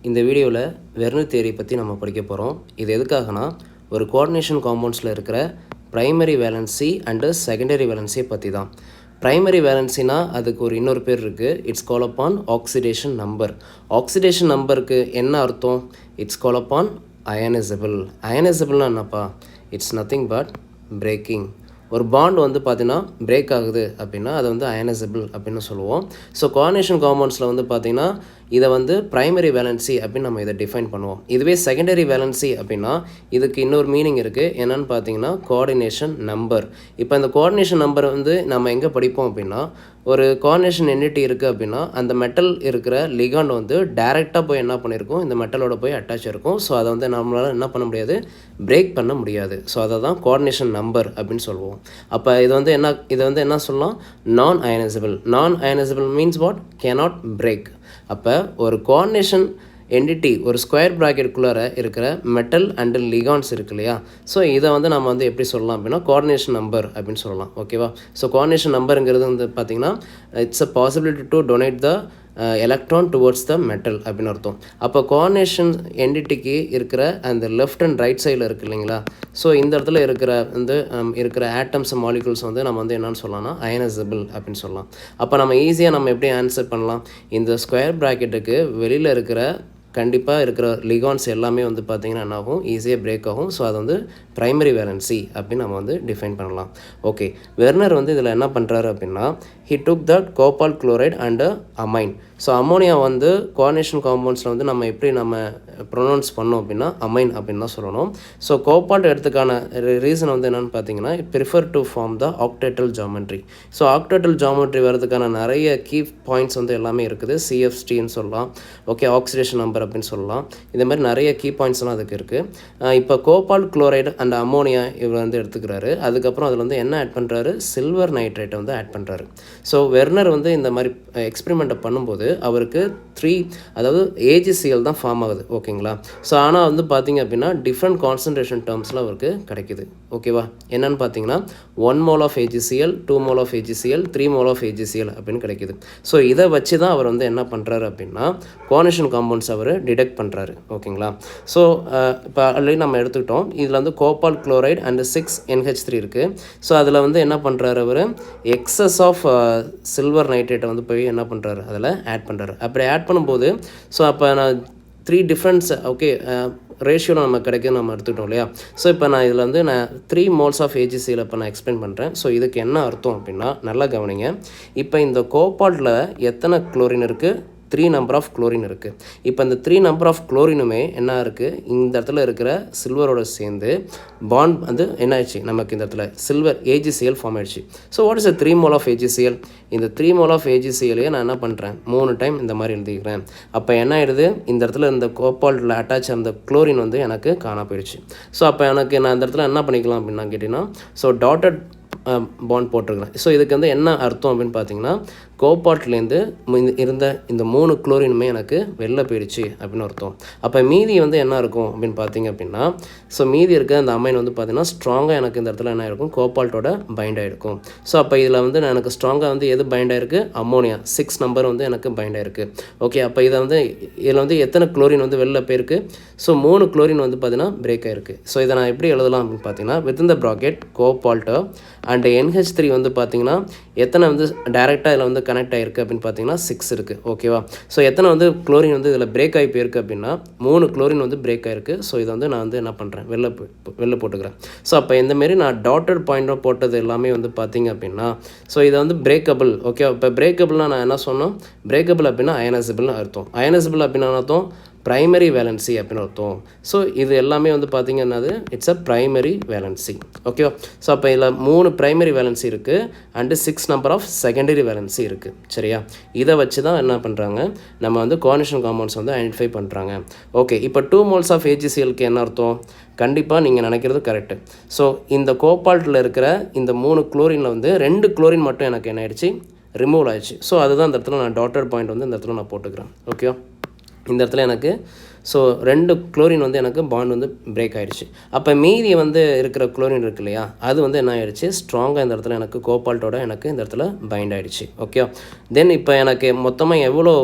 இந்த வீடியோவில் Werner theory பற்றி நம்ம படிக்க போகிறோம். இது எதுக்காகனா ஒரு கோஆர்டினேஷன் காம்பவுண்ட்ஸில் இருக்கிற ப்ரைமரி வேலன்சி அண்டு செகண்டரி வேலன்சியை பற்றி தான். ப்ரைமரி வேலன்சினா அதுக்கு ஒரு இன்னொரு பேர் இருக்குது. It's call upon oxidation number. Oxidation நம்பருக்கு என்ன அர்த்தம்? It's call upon ionizable. அயனைசபிள்னா என்னப்பா? It's nothing but breaking. ஒரு பாண்ட் வந்து பார்த்திங்கன்னா பிரேக் ஆகுது அப்படின்னா அதை வந்து அயனைசபிள் அப்படின்னு சொல்லுவோம். ஸோ கோஆர்டினேஷன் காம்பவுண்ட்ஸில் வந்து பார்த்திங்கன்னா இதை வந்து ப்ரைமரி வேலன்சி அப்படின்னு நம்ம இதை டிஃபைன் பண்ணுவோம். இதுவே செகண்டரி வேலன்சி அப்படின்னா இதுக்கு இன்னொரு மீனிங் இருக்குது. என்னென்னு பார்த்தீங்கன்னா கோஆர்டினேஷன் நம்பர். இப்போ இந்த கோஆர்டினேஷன் நம்பர் வந்து நம்ம எங்கே படிப்போம் அப்படின்னா, ஒரு கோஆர்டினேஷன் என்டிட்டி இருக்குது அப்படின்னா அந்த மெட்டல் இருக்கிற லிகாண்ட் வந்து டைரெக்டாக போய் என்ன பண்ணியிருக்கோம், இந்த மெட்டலோட போய் அட்டாச் இருக்கும். ஸோ அதை வந்து நம்மளால் என்ன பண்ண முடியாது, பிரேக் பண்ண முடியாது. ஸோ அதை தான் கோஆர்டினேஷன் நம்பர் அப்படின்னு சொல்லுவோம். அப்போ இது வந்து என்ன சொல்லலாம், நான் அயனைசபிள். நான் ionisable means what? Cannot break. அப்போ ஒரு கோஆர்டினேஷன் என்டிட்டி ஒரு ஸ்கொயர் ப்ராக்கெட்டுக்குள்ளார இருக்கிற மெட்டல் அண்டு லிகான்ஸ் இருக்கு இல்லையா, ஸோ இதை வந்து நம்ம வந்து எப்படி சொல்லலாம் அப்படின்னா கோஆர்டினேஷன் நம்பர் அப்படின்னு சொல்லலாம். ஓகேவா? ஸோ கோஆர்டினேஷன் நம்பருங்கிறது வந்து பார்த்திங்கன்னா it's a possibility to donate the electron towards the metal அப்படின்னு அர்த்தம். அப்போ கோஆர்டினேஷன் என்டிட்டிக்கு இருக்கிற அந்த லெஃப்ட் அண்ட் ரைட் சைடில் இருக்குது இல்லைங்களா, ஸோ இந்த இடத்துல இருக்கிற ஆட்டம்ஸ் மாலிகுல்ஸ் வந்து நம்ம வந்து என்னென்னு சொல்லலாம்னா அயனைசபிள் அப்படின்னு சொல்லலாம். அப்போ நம்ம ஈஸியாக நம்ம எப்படி ஆன்சர் பண்ணலாம், இந்த ஸ்கொயர் ப்ராக்கெட்டுக்கு வெளியில் இருக்கிற கண்டிப்பாக இருக்கிற லிகான்ஸ் எல்லாமே வந்து பார்த்திங்கன்னா என்ன ஆகும், ஈஸியாக பிரேக் ஆகும். ஸோ அது வந்து ப்ரைமரி வேலன்சி அப்படின்னு நம்ம வந்து டிஃபைன் பண்ணலாம். ஓகே, வெர்னர் வந்து இதில் என்ன பண்ணுறாரு அப்படின்னா, he took that cobalt chloride and amine. So ammonia வந்து கோஆர்டினேஷன் காம்பவுண்ட்ஸில் வந்து நம்ம எப்படி நம்ம ப்ரொனவுன்ஸ் பண்ணோம் அப்படின்னா அமைன் அப்படின்னு தான் சொல்லணும். ஸோ கோபால்ட் எடுத்துக்கான ரீசன் வந்து என்னென்னு பார்த்தீங்கன்னா, prefer to form the octahedral geometry. So octahedral geometry வரதுக்கான நிறைய கீ பாயிண்ட்ஸ் வந்து எல்லாமே இருக்குது. சிஎஃப்ஸ்டின்னு சொல்லலாம், ஓகே, ஆக்சிடேஷன் நம்பர் அப்படின்னு சொல்லலாம். இந்த மாதிரி நிறைய கீ பாயிண்ட்ஸ்லாம் அதுக்கு இருக்குது. இப்போ கோபால்ட் குளோரைடு அண்ட் அமோனியா இவர் வந்து எடுத்துக்கிறாரு. அதுக்கப்புறம் அதில் வந்து என்ன ஆட் பண்ணுறாரு, சில்வர் நைட்ரேட்டை வந்து ஆட் பண்ணுறாரு. ஸோ வெர்னர் வந்து இந்த மாதிரி எக்ஸ்பெரிமெண்ட்டை பண்ணும்போது அவருக்கு 3 அதாவது ஏஜிசிஎல் தான் ஃபார்ம் ஆகுது. ஓகேங்களா? ஸோ ஆனால் வந்து பார்த்திங்க அப்படின்னா டிஃப்ரெண்ட் கான்சன்ட்ரேஷன் டேர்ம்ஸில் அவருக்கு கிடைக்குது. ஓகேவா? என்னென்னு பார்த்தீங்கன்னா 1 mole of AgCl, 2 mole of AgCl, 3 mole of AgCl அப்படின்னு கிடைக்குது. ஸோ இதை வச்சு தான் அவர் வந்து என்ன பண்ணுறாரு அப்படின்னா கோஆர்டினேஷன் காம்பவுண்ட்ஸ் அவர் டிடெக்ட் பண்ணுறாரு. ஓகேங்களா? ஸோ இப்போ ஆல்ரெடி நம்ம எடுத்துக்கிட்டோம். இதில் வந்து கோபால்ட் குளோரைடு அண்டு 6NH3 இருக்குது. ஸோ அதில் வந்து என்ன பண்ணுறாரு, அவர் எக்ஸஸ் ஆஃப் சில்வர் நைட்ரேட்டை வந்து போய் என்ன பண்ணுறாரு, அதில் ஆட் பண்ணுறாரு. அப்படி ஆட் பண்ணும்போது ஸோ அப்போ நான் 3 டிஃப்ரெண்ட்ஸ் ஓகே ரேஷியோவில் நம்ம கிடைக்குது நம்ம எடுத்துக்கிட்டோம் இல்லையா. ஸோ இப்போ நான் இதில் வந்து 3 moles ஆஃப் ஏஜிசியில் இப்போ நான் எக்ஸ்பிளைன் பண்ணுறேன். ஸோ இதுக்கு என்ன அர்த்தம் அப்படின்னா நல்லா கவனிங்க. இப்போ இந்த கோபால்ட்டில் எத்தனை குளோரின் இருக்குது, 3 நம்பர் ஆஃப் குளோரின் இருக்குது. இப்போ இந்த 3 நம்பர் ஆஃப் குளோரினுமே என்ன இருக்குது, இந்த இடத்துல இருக்கிற சில்வரோட சேர்ந்து பாண்ட் வந்து என்ன ஆயிடுச்சு, நமக்கு இந்த இடத்துல சில்வர் ஏஜிசிஎல் ஃபார்ம் ஆயிடுச்சு. So what is 3 mole of AgCl? இந்த 3 mole ஆஃப் ஏஜிசிஎலையே நான் என்ன பண்ணுறேன், 3 டைம் இந்த மாதிரி எழுதிக்கிறேன். அப்போ என்ன ஆயிடுது, இந்த இடத்துல இந்த கோபால்ட்டில் அட்டாச் அந்த குளோரின் வந்து எனக்கு காணா போயிடுச்சு. ஸோ அப்போ எனக்கு நான் இந்த இடத்துல என்ன பண்ணிக்கலாம் அப்படின்னு கேட்டிங்கன்னா, ஸோ டாட்டட் பாண்ட் போட்டிருக்கிறேன். ஸோ இதுக்கு வந்து என்ன அர்த்தம் அப்படின்னு பார்த்தீங்கன்னா, கோபால்ட்லேருந்து இருந்த இந்த 3 குளோரினுமே எனக்கு வெளில போயிடுச்சு அப்படின்னு அர்த்தம். அப்போ மீதி வந்து என்ன இருக்கும் அப்படின்னு பார்த்தீங்க அப்படின்னா, ஸோ மீதி இருக்க அந்த அமைன் வந்து பார்த்திங்கன்னா ஸ்ட்ராங்காக எனக்கு இந்த இடத்துல என்ன இருக்கும், கோபால்ட்டோட பைண்ட் ஆகிருக்கும். ஸோ அப்போ இதில் வந்து எனக்கு ஸ்ட்ராங்காக வந்து எது பைண்ட் ஆகிருக்கு, அமோனியா 6 நம்பர் வந்து எனக்கு பைண்ட் ஆகிருக்கு. ஓகே, அப்போ இதில் வந்து எத்தனை குளோரின் வந்து வெளில போயிருக்கு, ஸோ 3 குளோரின் வந்து பார்த்திங்கன்னா பிரேக் ஆகிருக்கு. ஸோ இதை நான் எப்படி எழுதலாம் அப்படின்னு பார்த்தீங்கன்னா, within the bracket cobalt and NH3 வந்து பார்த்திங்கன்னா எத்தனை வந்து டைரெக்டாக இதில் வந்து கனெக்ட் ஆகிருக்கு அப்படின்னு பார்த்தீங்கன்னா 6 இருக்குது. ஓகேவா? ஸோ எத்தனை வந்து குளோரின் வந்து இதில் பிரேக் ஆகி போயிருக்கு அப்படின்னா 3 குளோரின் வந்து பிரேக் ஆகிருக்கு. ஸோ இதை வந்து நான் வந்து என்ன பண்ணுறேன், வெளில போட்டுக்கிறேன். ஸோ அப்போ இந்தமாரி நான் டாட்டட் பாயிண்டாக போட்டது எல்லாமே வந்து பார்த்திங்க அப்படின்னா ஸோ இதை வந்து பிரேக்கபிள். ஓகே, இப்போ பிரேக்கபிள்னால் நான் என்ன சொன்னோம், பிரேக்கபிள் அப்படின்னா அயனைசபிள்னு அர்த்தம். அயனைசபிள் அப்படின்னா அர்த்தம் ப்ரைமரி வேலன்சி அப்படின்னு அர்த்தம். ஸோ இது எல்லாமே வந்து பார்த்திங்கன்னா இட்ஸ் அ ப்ரைமரி வேலன்சி. ஓகேவா? ஸோ அப்போ இதில் 3 ப்ரைமரி வேலன்சி இருக்குது and 6 number of secondary valency இருக்குது. சரியா? இதை வச்சு தான் என்ன பண்ணுறாங்க, நம்ம வந்து கோஆர்டினேஷன் காம்பவுண்ட்ஸ் வந்து ஐடென்டிஃபை பண்ணுறாங்க. ஓகே, இப்போ 2 moles ஆஃப் ஏஜிசிஎலுக்கு என்ன அர்த்தம், கண்டிப்பாக நீங்கள் நினைக்கிறது கரெக்டு. ஸோ இந்த கோபால்ட்டில் இருக்கிற இந்த 3 குளோரினில் வந்து 2 குளோரின் மட்டும் எனக்கு என்ன ஆயிடுச்சு, ரிமூவ் ஆயிடுச்சு. ஸோ அதுதான் இந்த இடத்துல நான் டாட்டட் பாயிண்ட் வந்து இந்த இடத்துல நான் போட்டுக்கிறேன். ஓகேவா? இந்த இடத்துல எனக்கு ஸோ 2 குளோரின் வந்து எனக்கு பாண்ட் வந்து பிரேக் ஆகிடுச்சு. அப்போ மீதி வந்து இருக்கிற குளோரின் இருக்கு இல்லையா, அது வந்து என்ன ஆகிடுச்சு, ஸ்ட்ராங்காக இந்த இடத்துல எனக்கு கோபால்ட்டோட எனக்கு இந்த இடத்துல பைண்ட் ஆகிடுச்சு. ஓகே, தென் இப்போ எனக்கு மொத்தமாக எவ்வளோ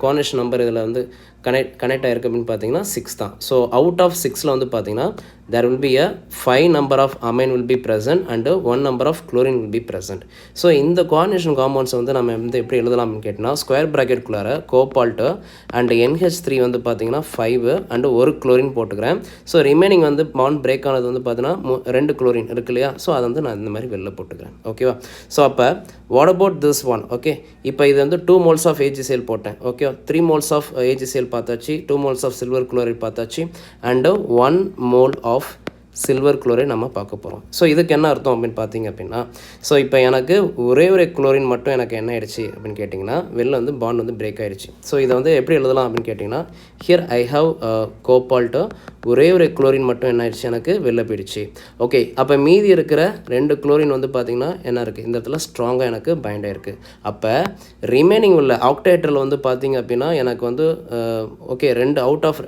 கோஆர்டினேஷன் நம்பர் இதில் வந்து கனெக்ட் ஆகிருக்கு அப்படின்னு பார்த்தீங்கன்னா 6 தான். ஸோ அவுட் ஆஃப் 6ல் வந்து பார்த்தீங்கன்னா there will be a 5 number of amine will be present and 1 number of chlorine will be present. So இந்த கோஆர்டினேஷன் காம்பவுண்ட்ஸ் வந்து நம்ம வந்து எப்படி எழுதலாம்னு கேட்டிங்கன்னா ஸ்கொயர் ப்ராக்கெட்குள்ளார கோபால்ட்டு அண்ட் NH3 வந்து பார்த்தீங்கன்னா 5 அண்டு 1 குளோரின் போட்டுக்கிறேன். ஸோ ரிமைனிங் வந்து பாண்ட் பிரேக் ஆனது வந்து பார்த்தீங்கன்னா 2 குளோரின் இருக்கு இல்லையா, ஸோ அதை வந்து நான் இந்த மாதிரி வெளில போட்டுக்கிறேன். ஓகேவா, ஸோ அப்போ what about this one? Okay, இப்போ இது வந்து 2 moles ஆஃப் AgCl போட்டேன். ஓகே, 3 moles ஆஃப் AgCl பார்த்தாச்சு, 2 moles ஆஃப் சில்வர் குளோரைட் பார்த்தாச்சு, and 1 mole of silver chloride நம்ம பார்க்க போகிறோம். ஸோ இதுக்கு என்ன அர்த்தம் அப்படின்னு பார்த்தீங்க அப்படின்னா, ஸோ இப்போ எனக்கு ஒரே ஒரு குளோரின் மட்டும் எனக்கு என்ன ஆயிடுச்சு அப்படின்னு கேட்டிங்கன்னா வெளில வந்து பாண்ட் வந்து பிரேக் ஆகிடுச்சு. ஸோ இதை வந்து எப்படி எழுதலாம் அப்படின்னு கேட்டிங்கன்னா, ஹியர் ஐ ஹவ் கோபால்ட்டு, ஒரே ஒரு குளோரின் மட்டும் என்ன ஆயிடுச்சு எனக்கு வெளில போயிடுச்சு. ஓகே, அப்போ மீதி இருக்கிற 2 குளோரின் வந்து பார்த்திங்கன்னா என்ன இருக்குது, இந்த இடத்துல ஸ்ட்ராங்காக எனக்கு பைண்ட் ஆகிருக்கு. அப்போ ரிமைனிங் உள்ள ஆக்டேட்டரில் வந்து பார்த்திங்க அப்படின்னா எனக்கு வந்து ஓகே 2 அவுட் ஆஃப்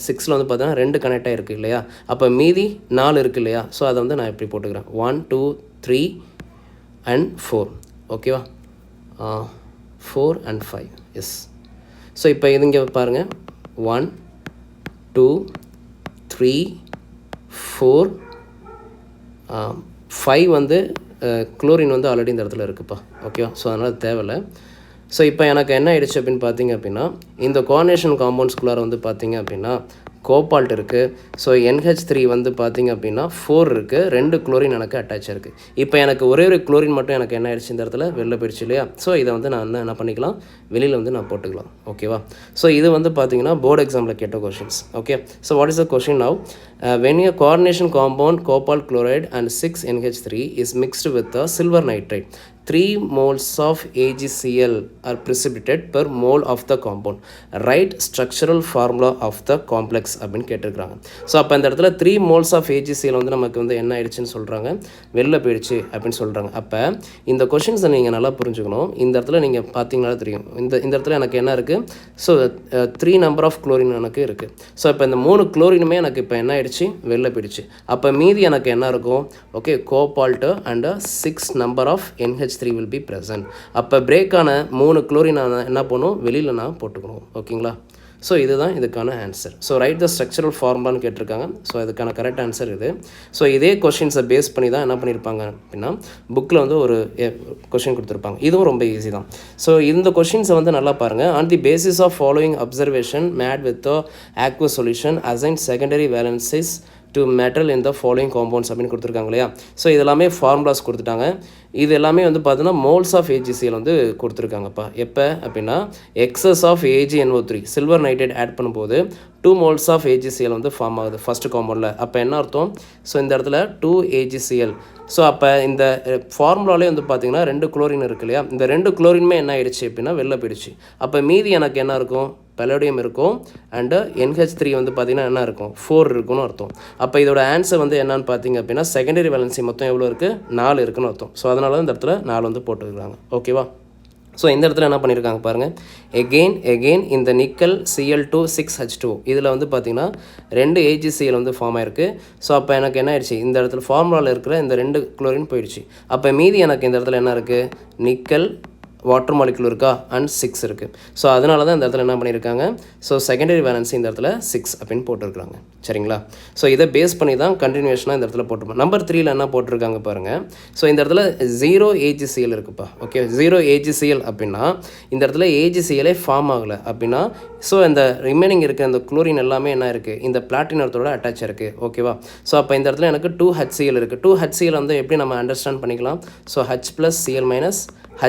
6ல் வந்து பார்த்தீங்கன்னா 2 கனெக்ட் ஆகிருக்கு இல்லையா, அப்போ மீதி 4 இருக்குது இல்லையா, ஸோ அதை வந்து நான் எப்படி போட்டுக்கிறேன் 1 2 3 and 4. ஓகேவா, 4 and 5. எஸ், ஸோ இப்போ இது இங்கே பாருங்கள் 1 2 3 4 5 வந்து குளோரின் வந்து ஆல்ரெடி இந்த இடத்துல இருக்குப்பா. ஓகேவா, ஸோ அதனால் தேவையில்லை. ஸோ இப்போ எனக்கு என்ன ஆயிடுச்சு அப்படின்னு பார்த்தீங்க அப்படின்னா, இந்த கோஆர்டினேஷன் காம்பவுண்ட்ஸ்குள்ளார வந்து பார்த்தீங்க அப்படின்னா கோபால்ட் இருக்குது. ஸோ NH3 வந்து பார்த்திங்க அப்படின்னா 4 இருக்குது, 2 குளோரின் எனக்கு அட்டாச் இருக்குது. இப்போ எனக்கு ஒரே ஒரு குளோரின் மட்டும் எனக்கு என்ன ஆயிடுச்சு இந்த இடத்துல வெளில போயிடுச்சு இல்லையா, ஸோ இதை வந்து நான் என்ன பண்ணிக்கலாம், வெளியில் வந்து நான் போட்டுக்கலாம். ஓகேவா, ஸோ இது வந்து பார்த்தீங்கன்னா போர்டு எக்ஸாமில் கேட்ட questions. Okay, so what is the question now? When a coordination compound cobalt chloride and 6 NH3 is mixed with a silver nitrate, 3 moles of AgCl are precipitated per mole of the compound. Write structural formula of the complex அப்படின்னு கேட்டிருக்காங்க. So அப்போ இந்த இடத்துல 3 moles of AgCl வந்து நமக்கு வந்து என்ன ஆயிடுச்சுன்னு சொல்கிறாங்க, வெளில போயிடுச்சு அப்படின்னு சொல்கிறாங்க. அப்போ இந்த கொஷின்ஸை நீங்கள் நல்லா புரிஞ்சுக்கணும். இந்த இடத்துல நீங்கள் பார்த்தீங்கன்னா தெரியும், இந்த இடத்துல எனக்கு என்ன இருக்குது, ஸோ 3 number of chlorine எனக்கு இருக்குது. ஸோ இப்போ இந்த 3 குளோரினுமே எனக்கு இப்போ என்ன ஆயிடுச்சு, வெளில போயிடுச்சு. அப்போ மீதி எனக்கு என்ன இருக்கும், okay cobalt and 6 number of NH3 will be present. அப்போ பிரேக்கான 3 குளோரின் நான் என்ன பண்ணும், வெளியில் நான் போட்டுக்கணும். ஓகேங்களா, ஸோ இதுதான் இதுக்கான answer. So right the structural ஃபார்முலான்னு கேட்டிருக்காங்க. ஸோ இதுக்கான கரெக்ட் ஆன்சர் இது. ஸோ இதே கொஷின்ஸை பேஸ் பண்ணி தான் என்ன பண்ணியிருப்பாங்க அப்படின்னா புக்கில் வந்து ஒரு கொஷின் கொடுத்துருப்பாங்க. இதுவும் ரொம்ப ஈஸி தான். ஸோ இந்த கொஷின்ஸை வந்து நல்லா பாருங்கள். On the basis of following observation made with aqueous solution assign secondary valencies to metal in the following compounds அப்படின்னு கொடுத்துருக்காங்க இல்லையா. ஸோ இது எல்லாமே ஃபார்முலாஸ் கொடுத்துட்டாங்க. இது எல்லாமே வந்து பார்த்தீங்கன்னா மோல்ஸ் ஆஃப் AgCl வந்து கொடுத்துருக்காங்கப்பா. எப்போ அப்படின்னா excess of AgNO3 silver nitrate add பண்ணும்போது 2 moles ஆஃப் AgCl வந்து ஃபார்ம் ஆகுது ஃபஸ்ட்டு காம்பவுண்டில். அப்போ என்ன அர்த்தம், ஸோ இந்த இடத்துல 2 AgCl. ஸோ அப்போ இந்த ஃபார்முலாலே வந்து பார்த்திங்கன்னா 2 குளோரின் இருக்கு இல்லையா, இந்த 2 குளோரினுமே என்ன ஆயிடுச்சு அப்படின்னா வெளில போயிடுச்சு. அப்போ மீதி எனக்கு என்ன இருக்கும், பலோடியம் இருக்கும் அண்டு NH3 வந்து பார்த்திங்கன்னா என்ன இருக்கும், 4 இருக்குன்னு அர்த்தம். அப்போ இதோட ஆன்சர் வந்து என்னன்னு பார்த்தீங்க அப்படின்னா செகண்டரி வேலன்சி மொத்தம் எவ்வளோ இருக்குது, 4 இருக்குன்னு அர்த்தம். ஸோ அதனால தான் இந்த இடத்துல 4 வந்து போட்டுருக்காங்க. ஓகேவா, ஸோ இந்த இடத்துல என்ன பண்ணியிருக்காங்க பாருங்கள், எகெயின் இந்த நிக்கல் Cl2 6H2 இதில் வந்து பார்த்திங்கன்னா 2 AgCl வந்து ஃபார்ம் ஆயிருக்கு. ஸோ அப்போ எனக்கு என்ன ஆயிடுச்சு, இந்த இடத்துல ஃபார்முலாவில் இருக்கிற இந்த 2 குளோரின் போயிடுச்சு. அப்போ மீதி எனக்கு இந்த இடத்துல என்ன இருக்குது, நிக்கல் வாட்டர் மாலிகுல் இருக்கா அண்ட் 6 இருக்குது. ஸோ அதனால தான் இந்த இடத்துல என்ன பண்ணியிருக்காங்க, ஸோ செகண்டரி வேலன்சி இந்த இடத்துல 6 அப்படின்னு போட்டிருக்காங்க. சரிங்களா, ஸோ இதை பேஸ் பண்ணி தான் கண்டினியூஷனாக இந்த இடத்துல போட்டிருப்போம். நம்பர் 3ல் என்ன போட்டிருக்காங்க பாருங்கள். ஸோ இந்த இடத்துல 0 AgCl இருக்குப்பா. ஓகே, 0 AgCl அப்படின்னா இந்த இடத்துல AgCl ஃபார்ம் ஆகலை அப்படின்னா, ஸோ இந்த ரிமைனிங் இருக்க இந்த குளோரின் எல்லாமே என்ன இருக்குது, இந்த பிளாட்டினத்தோட அட்டாச் இருக்குது. ஓகேவா, ஸோ அப்போ இந்த இடத்துல எனக்கு 2HCl இருக்குது. 2HCl வந்து எப்படி நம்ம அண்டர்ஸ்டாண்ட் பண்ணிக்கலாம், so H + Cl -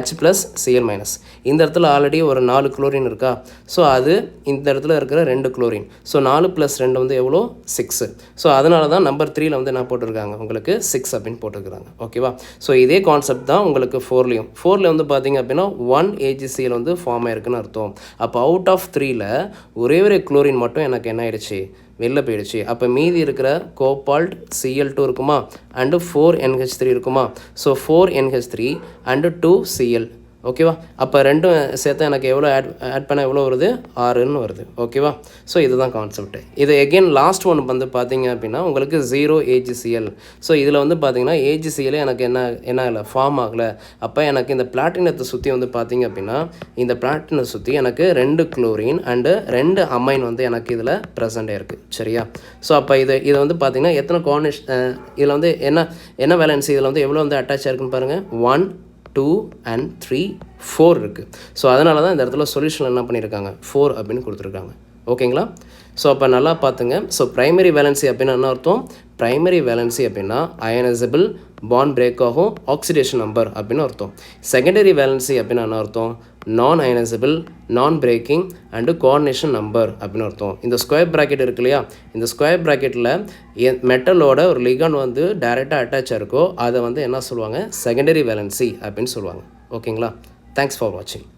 H + Cl-. இந்த இடத்துல ஆல்ரெடி ஒரு 4 குளோரின் இருக்கா, ஸோ அது இந்த இடத்துல இருக்கிற 2 குளோரின். ஸோ 4 + 2 வந்து எவ்வளோ, 6. ஸோ அதனால தான் நம்பர் 3ல் வந்து என்ன போட்டிருக்காங்க, உங்களுக்கு 6 அப்படின்னு போட்டிருக்காங்க. ஓகேவா, ஸோ இதே கான்செப்ட் தான் உங்களுக்கு 4ல் வந்து பார்த்தீங்க அப்படின்னா 1 AgCl வந்து ஃபார்ம் ஆயிருக்குன்னு அர்த்தம். அப்போ அவுட் ஆஃப் 3ல் ஒரே ஒரு குளோரின் மட்டும் எனக்கு என்ன ஆயிடுச்சு, வெளில போயிடுச்சு. அப்போ மீதி இருக்கிற கோபால்ட் Cl2 இருக்குமா அண்டு 4 NH3 இருக்குமா. ஸோ 4 NH3 அண்டு 2 Cl ஓகேவா? அப்போ ரெண்டும் சேர்த்தா எனக்கு எவ்வளோ ஆட் பண்ணால் எவ்வளோ வருது? 6ன்னு வருது. ஓகேவா? ஸோ இதுதான் கான்செப்ட். இது எகெயின் லாஸ்ட் ஒன் வந்து பார்த்தீங்க அப்படின்னா உங்களுக்கு 0 AgCl. ஸோ இதில் வந்து பார்த்தீங்கன்னா AgCl எனக்கு என்ன இல்லை, ஃபார்ம் ஆகலை. அப்போ எனக்கு இந்த பிளாட்டினத்தை சுற்றி வந்து பார்த்தீங்க அப்படின்னா இந்த பிளாட்டினத்தை சுற்றி எனக்கு 2 குளோரின் அண்டு 2 அமைன் வந்து எனக்கு இதில் ப்ரெசென்ட் இருக்குது. சரியா? ஸோ அப்போ இதை வந்து பார்த்தீங்கன்னா எத்தனை கோஆர்டினேஷன் இதில் வந்து என்ன வேலன்சி இதில் வந்து எவ்வளோ வந்து அட்டாச் ஆயிருக்குன்னு பாருங்கள். 1 2 and 3 4 இருக்குது. ஸோ அதனால தான் இந்த இடத்துல சொல்யூஷன் என்ன பண்ணியிருக்காங்க, 4 அப்படின்னு கொடுத்துருக்காங்க. ஓகேங்களா? ஸோ அப்போ நல்லா பார்த்துங்க. ஸோ ப்ரைமரி வேலன்சி அப்படின்னா என்ன அர்த்தம்? ப்ரைமரி வேலன்சி அப்படின்னா அயனைசபிள், பாண்ட் பிரேக் ஆகும், ஆக்சிடேஷன் நம்பர் அப்படின்னு அர்த்தம். செகண்டரி வேலன்சி அப்படின்னா என்ன அர்த்தம்? நான் அயனைசபிள், நான் பிரேக்கிங் அண்டு கோஆர்டினேஷன் நம்பர் அப்படின்னு அர்த்தம். இந்த ஸ்கொயர் ப்ராக்கெட் இருக்கு இல்லையா, இந்த ஸ்கொயர் ப்ராக்கெட்டில் மெட்டலோட ஒரு லிகான் வந்து டைரெக்டாக அட்டாச் இருக்கோ அதை வந்து என்ன சொல்லுவாங்க? செகண்டரி வேலன்சி அப்படின்னு சொல்லுவாங்க. ஓகேங்களா? தேங்க்ஸ் ஃபார் வாட்சிங்.